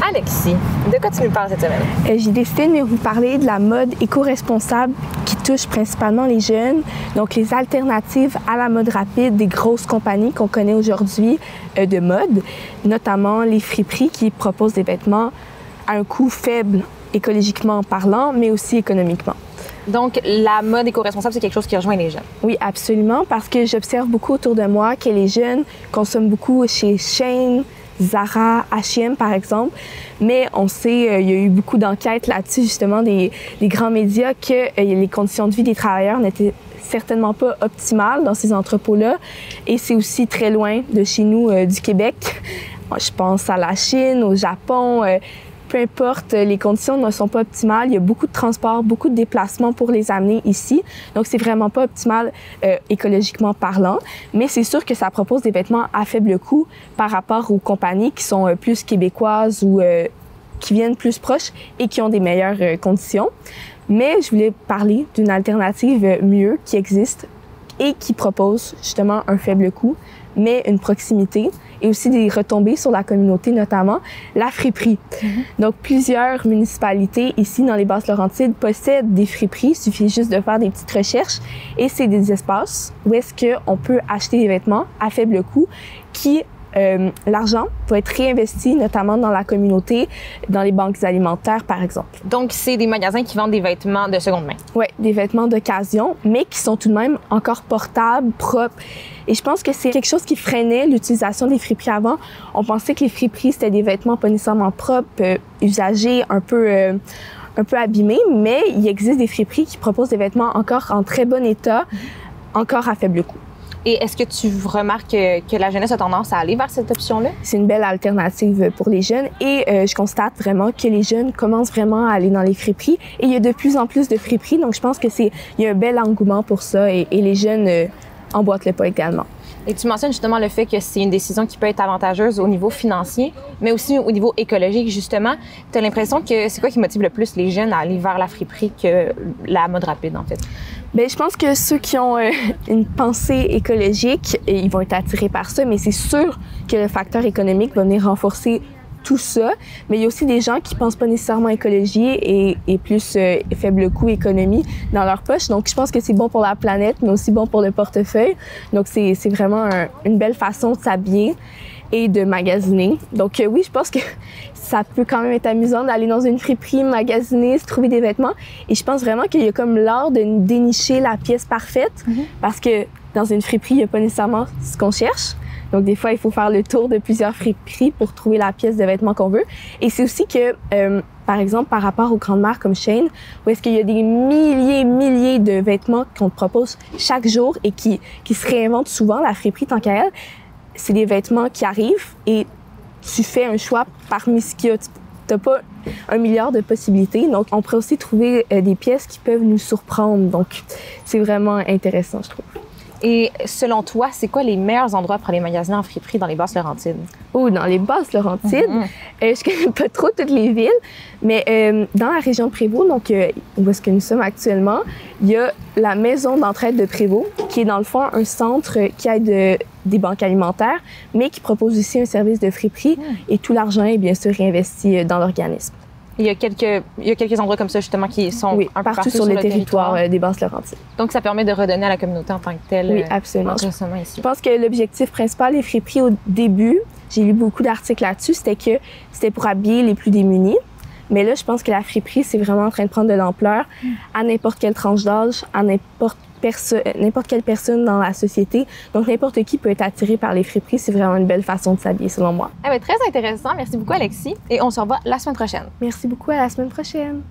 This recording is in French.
Alexis, de quoi tu nous parles cette semaine? J'ai décidé de vous parler de la mode éco-responsable qui touche principalement les jeunes, donc les alternatives à la mode rapide des grosses compagnies qu'on connaît aujourd'hui de mode, notamment les friperies qui proposent des vêtements à un coût faible écologiquement parlant, mais aussi économiquement. Donc, la mode éco-responsable, c'est quelque chose qui rejoint les jeunes? Oui, absolument, parce que j'observe beaucoup autour de moi que les jeunes consomment beaucoup chez Shein, Zara, H&M par exemple, mais on sait, il y a eu beaucoup d'enquêtes là-dessus, justement, des grands médias, que les conditions de vie des travailleurs n'étaient certainement pas optimales dans ces entrepôts-là, et c'est aussi très loin de chez nous, du Québec. Je pense à la Chine, au Japon. Peu importe, les conditions ne sont pas optimales. Il y a beaucoup de transports, beaucoup de déplacements pour les amener ici. Donc, c'est vraiment pas optimal écologiquement parlant. Mais c'est sûr que ça propose des vêtements à faible coût par rapport aux compagnies qui sont plus québécoises ou qui viennent plus proches et qui ont des meilleures conditions. Mais je voulais parler d'une alternative mieux qui existe et qui propose justement un faible coût, mais une proximité et aussi des retombées sur la communauté, notamment la friperie. Donc, plusieurs municipalités ici dans les Basses-Laurentides possèdent des friperies. Il suffit juste de faire des petites recherches et c'est des espaces où est-ce qu'on peut acheter des vêtements à faible coût qui l'argent peut être réinvesti notamment dans la communauté, dans les banques alimentaires, par exemple. Donc, c'est des magasins qui vendent des vêtements de seconde main? Oui, des vêtements d'occasion, mais qui sont tout de même encore portables, propres. Et je pense que c'est quelque chose qui freinait l'utilisation des friperies avant. On pensait que les friperies, c'était des vêtements pas nécessairement propres, usagés, un peu abîmés, mais il existe des friperies qui proposent des vêtements encore en très bon état, encore à faible coût. Et est-ce que tu remarques que la jeunesse a tendance à aller vers cette option-là? C'est une belle alternative pour les jeunes et je constate vraiment que les jeunes commencent vraiment à aller dans les friperies et il y a de plus en plus de friperies, donc je pense que il y a un bel engouement pour ça et les jeunes emboîtent le pas également. Et tu mentionnes justement le fait que c'est une décision qui peut être avantageuse au niveau financier, mais aussi au niveau écologique, justement. Tu as l'impression que c'est quoi qui motive le plus les jeunes à aller vers la friperie que la mode rapide, en fait? Bien, je pense que ceux qui ont une pensée écologique, ils vont être attirés par ça, mais c'est sûr que le facteur économique va venir renforcer tout ça. Mais il y a aussi des gens qui pensent pas nécessairement écologie et plus faible coût économie dans leur poche. Donc, je pense que c'est bon pour la planète, mais aussi bon pour le portefeuille. Donc, c'est vraiment une belle façon de s'habiller et de magasiner. Donc, oui, je pense que ça peut quand même être amusant d'aller dans une friperie, magasiner, se trouver des vêtements. Et je pense vraiment qu'il y a comme l'art de dénicher la pièce parfaite parce que dans une friperie, il n'y a pas nécessairement ce qu'on cherche. Donc, des fois, il faut faire le tour de plusieurs friperies pour trouver la pièce de vêtement qu'on veut. Et c'est aussi que, par exemple, par rapport aux grandes marques comme Shein, où est-ce qu'il y a des milliers de vêtements qu'on te propose chaque jour et qui se réinventent souvent, la friperie, tant qu'à elle, c'est des vêtements qui arrivent et tu fais un choix parmi ce qu'il y a. Tu n'as pas 1 milliard de possibilités. Donc, on pourrait aussi trouver des pièces qui peuvent nous surprendre. Donc, c'est vraiment intéressant, je trouve. Et selon toi, c'est quoi les meilleurs endroits pour aller magasiner en friperie dans les Basses-Laurentides? Oh, dans les Basses-Laurentides, je connais pas trop toutes les villes, mais dans la région de Prévost, donc où est-ce que nous sommes actuellement, il y a la maison d'entraide de Prévost, qui est dans le fond un centre qui aide des banques alimentaires, mais qui propose aussi un service de friperie et tout l'argent est bien sûr réinvesti dans l'organisme. Il y a quelques endroits comme ça, justement, qui sont un peu partout sur le territoire des Basses-Laurentides. Donc, ça permet de redonner à la communauté en tant que telle. Oui, absolument. Ici. Je pense que l'objectif principal des friperies au début, j'ai lu beaucoup d'articles là-dessus, c'était pour habiller les plus démunis. Mais là, je pense que la friperie, c'est vraiment en train de prendre de l'ampleur à n'importe quelle tranche d'âge, à n'importe quelle personne dans la société. Donc, n'importe qui peut être attiré par les friperies. C'est vraiment une belle façon de s'habiller, selon moi. Très intéressant. Merci beaucoup, Alexis. Et on se revoit la semaine prochaine. Merci beaucoup. À la semaine prochaine.